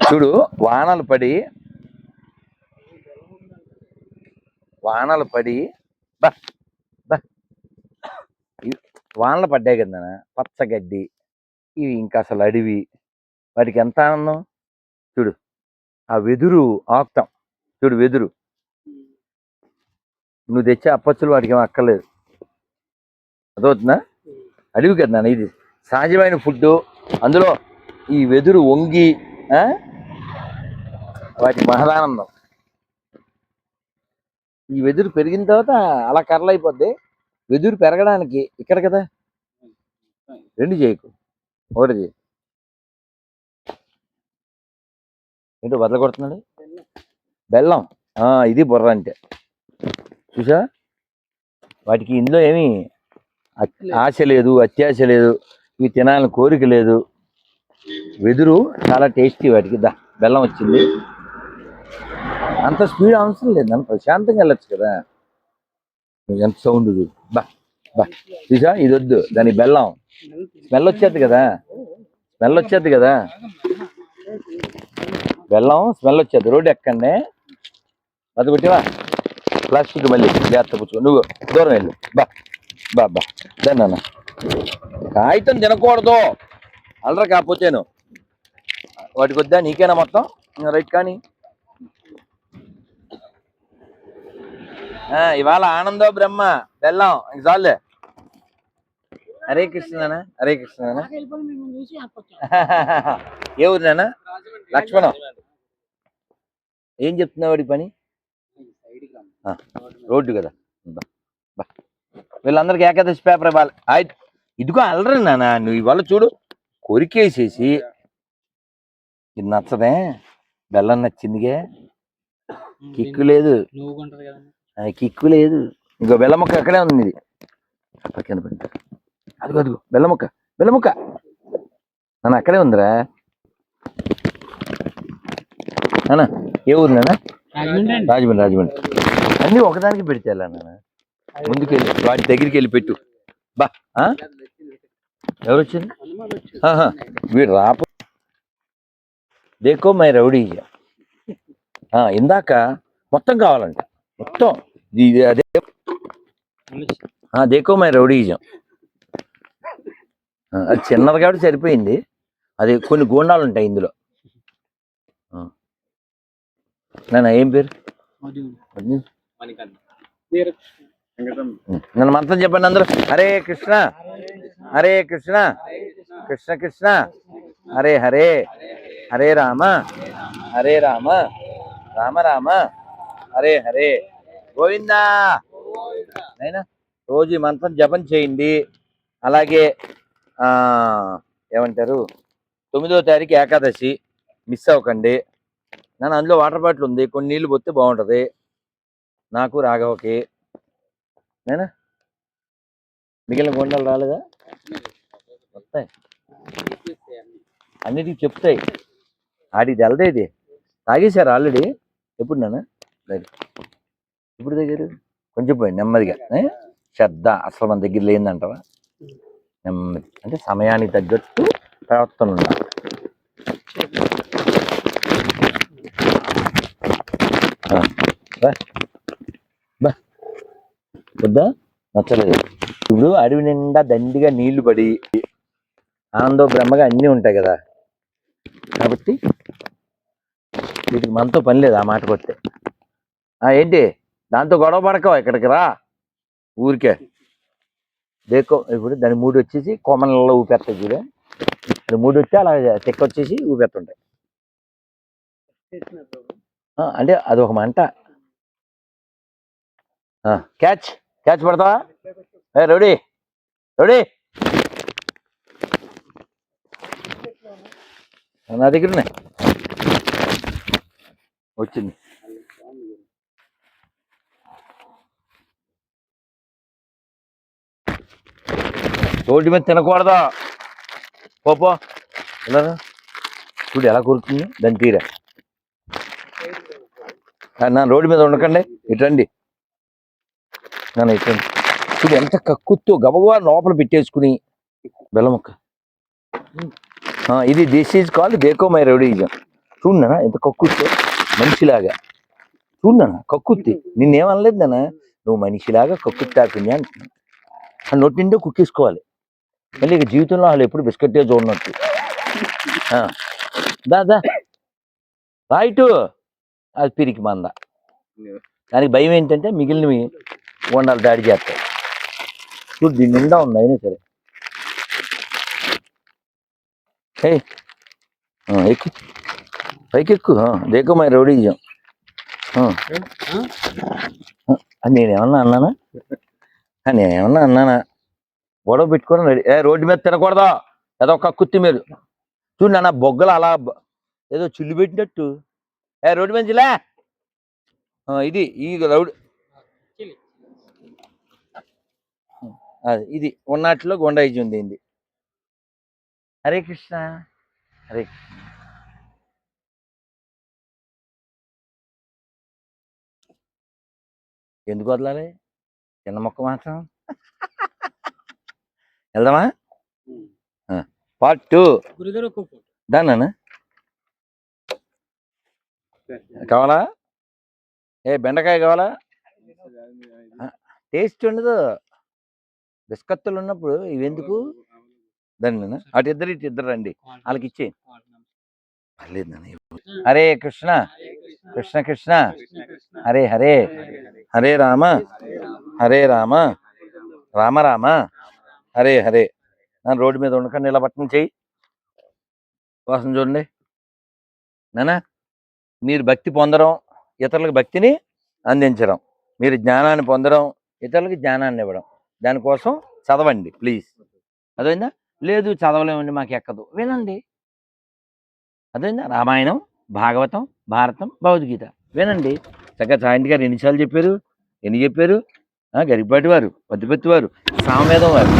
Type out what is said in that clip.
చూడు వానలు పడి బా బా వానలు పడ్డాయి కదా పచ్చగడ్డి ఇవి ఇంకా అసలు అడవి వాటికి ఎంత ఆనందం చూడు ఆ వెదురు ఆకుతాం చూడు వెదురు నువ్వు తెచ్చే అప్పచ్చులు వాటికి ఏమో అక్కర్లేదు అదవుతుందా అడవి కదా ఇది సహజమైన ఫుడ్ అందులో ఈ వెదురు వంగి వాటి మహదానందం ఈ వెదురు పెరిగిన తర్వాత అలా కర్రలైపోద్ది వెదురు పెరగడానికి ఇక్కడ కదా రెండు చేయకు ఒకటి చేయి ఏంటో బదల కొడుతున్నాడు బెల్లం ఇది బుర్ర అంటే చూసా వాటికి ఇందులో ఏమి ఆశ లేదు అత్యాశ లేదు ఇవి తినాలని కోరిక లేదు వెదురు చాలా టేస్టీ వాటికి బెల్లం వచ్చింది అంత స్పీడ్ అవసరం లేదు నన్ను ప్రశాంతంగా వెళ్ళచ్చు కదా ఎంత సౌండ్ బా బా చూసా ఇది వద్దు దాని బెల్లం స్మెల్ వచ్చేది కదా బెల్లం స్మెల్ వచ్చేది రోడ్డు ఎక్కండి అది కొట్టివా ప్లాస్టిక్ మళ్ళీ జాగ్రత్త పుచ్చుకో నువ్వు దూరం వెళ్ళు బా బా బా దాన్ని కాగితం తినకూడదు అల్లరా కాకపోతేను వాటికి వద్దా నీకేనా మొత్తం రైట్ కానీ ఇవాళ ఆనందో బ్రహ్మ బెల్లం ఇంక చాలే హరే కృష్ణ హరే కృష్ణ ఏ ఊరు నాన్న లక్ష్మణం ఏం చెప్తున్నావు వాడి పని రోడ్డు కదా వీళ్ళందరికీ ఏకాదశి పేపర్ ఇవ్వాలి ఇదిగో అల్లరి నాన్న నువ్వు ఇవాళ చూడు కొరికేసేసి ఇది నచ్చదే బెల్లం నచ్చిందిగా కిక్కు లేదు ఇంకో బెల్ల ముక్క అక్కడే ఉంది ఇది పక్కన పెడతా అదిగో బెల్ల ముక్క నాన్న అక్కడే ఉందిరా నాన్న ఏ ఊరు నాన్న రాజమండ్రి అన్నీ ఒకదానికి పెడితే ఎలా నాన్న ముందుకెళ్ళి వాటి దగ్గరికి వెళ్ళి పెట్టు బా ఎవరు వచ్చింది వీడు రాప దేకో మై రౌడీ ఇందాక మొత్తం కావాలంట మొత్తం అదే దేకో మై రౌడీజం అది చిన్నది కాబట్టి సరిపోయింది అది కొన్ని గోండాలు ఉంటాయి ఇందులో నాన్న ఏం పేరు నన్ను మంత్రం చెప్పండి అందరూ హరే కృష్ణ కృష్ణ కృష్ణ హరే హరే హరే రామ రామ రామ హరే హరే గోవిందా అయినా రోజు ఈ మంత్రం జపం చేయండి అలాగే ఏమంటారు 9వ తారీఖు ఏకాదశి మిస్ అవ్వకండి నన్ను అందులో వాటర్ బాటిల్ ఉంది కొన్ని నీళ్ళు పోతే బాగుంటుంది నాకు రాఘవకి నేనా మిగిలిన కొండలు రాలేదా వస్తాయి అన్నిటికి చెప్తాయి ఆడికి తెలదే ఇది తాగేశారు ఆల్రెడీ ఎప్పుడు నాన్న ఇప్పుడు దగ్గర కొంచెం పోయింది నెమ్మదిగా శ్రద్ధ అసలు మన దగ్గర లేదంటావా నెమ్మది అంటే సమయానికి తగ్గట్టు ప్రవర్తన ఉండాలి వద్దా నచ్చలేదు ఇప్పుడు అడవి నిండా దండిగా నీళ్లు పడి ఆనందో బ్రహ్మగా అన్నీ ఉంటాయి కదా కాబట్టి వీటికి మనతో పని లేదు ఆ మాటకు వస్తే ఏంటి దాంతో గొడవ పడకవా ఇక్కడికి రా ఊరికే దేకో ఇప్పుడు దాని మూడు వచ్చేసి కొమ్మలలో ఊపేస్తాయి చూడే అది మూడు వచ్చి అలా చెక్క వచ్చేసి ఊపేస్తుంటాయి అంటే అదొక మంట క్యాచ్ పడతావా రౌడీ నా దగ్గరనే వచ్చింది రోడ్డు మీద తినకూడదా పోపో ఇలా చూడు ఎలా కొరుకుతుంది దాని తీరా నా రోడ్డు మీద ఉండకండి ఇటండి నన్ను ఇటండి చూడు ఎంత కక్కుతో గబగబా లోపల పెట్టేసుకుని బెల్లముక్క ఇది దిస్ ఈజ్ కాల్డ్ దేకో మై రౌడీజం చూడనా ఎంత కక్కుర్తి మనిషిలాగా. చూడనా కక్కుర్తి, నిన్నేమనలేదు నాన్న, నువ్వు మనిషిలాగా కక్కుర్తి ఆపింది అంటున్నాను. ఆ నోటి నిండా కుక్కేసుకోవాలి. మళ్ళీ ఇక జీవితంలో వాళ్ళు ఎప్పుడు బిస్కెట్టే చూడనట్టు. దా రైటు, అది పిరికి మంద. దానికి భయం ఏంటంటే మిగిలినవి వండాలి దాడి చేస్తాయి. చూడు దీని నిండా ఉంది అయినా సరే. ఎక్కు పైకి ఎక్కు, దేకో మరి రౌడీ. నేనేమన్నా అన్నానా? గొడవ పెట్టుకోవడం రెడీ. రోడ్డు మీద తినకూడదా ఏదో కక్కుర్తి మీరు. చూడు నాన్న బొగ్గలు అలా ఏదో చిల్లు పెట్టినట్టు. రోడ్డు మంచిలే ఇది ఈ రౌడ్ అది ఇది ఉన్నట్లో గుండాయిజీ ఉంది ఇది. హరే కృష్ణ హరే కృష్ణ. ఎందుకు వదలాలి చిన్న మొక్క మాత్రం? వెళ్దామా? పార్ట్ 2 దాన్నా కావాలా? బెండకాయ కావాలా? టేస్ట్ ఉండదు బిస్కత్తులు ఉన్నప్పుడు ఇవెందుకు? దాన్ని అటు ఇద్దరు రండి వాళ్ళకి ఇచ్చే పర్లేదు నాన్న. హరే కృష్ణ కృష్ణ కృష్ణ హరే హరే హరే రామ హరే రామ రామ రామ హరే హరే. నన్ను రోడ్డు మీద ఉండకండి, ఇలా పట్టణం చెయ్యి వాసన చూడండి నానా. మీరు భక్తి పొందడం, ఇతరులకు భక్తిని అందించడం, మీరు జ్ఞానాన్ని పొందడం, ఇతరులకు జ్ఞానాన్ని ఇవ్వడం. దానికోసం చదవండి ప్లీజ్. అదైందా? లేదు చదవలేమండి మాకు ఎక్కదు, వినండి. అదైందా? రామాయణం, భాగవతం, భారతం, భగవద్గీత వినండి. చక్కగా సాయంత్రి గారు ఎన్నిసార్లు చెప్పారు? ఎన్ని చెప్పారు? గరికపాటి వారు, పద్దుపత్తి వారు, సామవేదం వారు.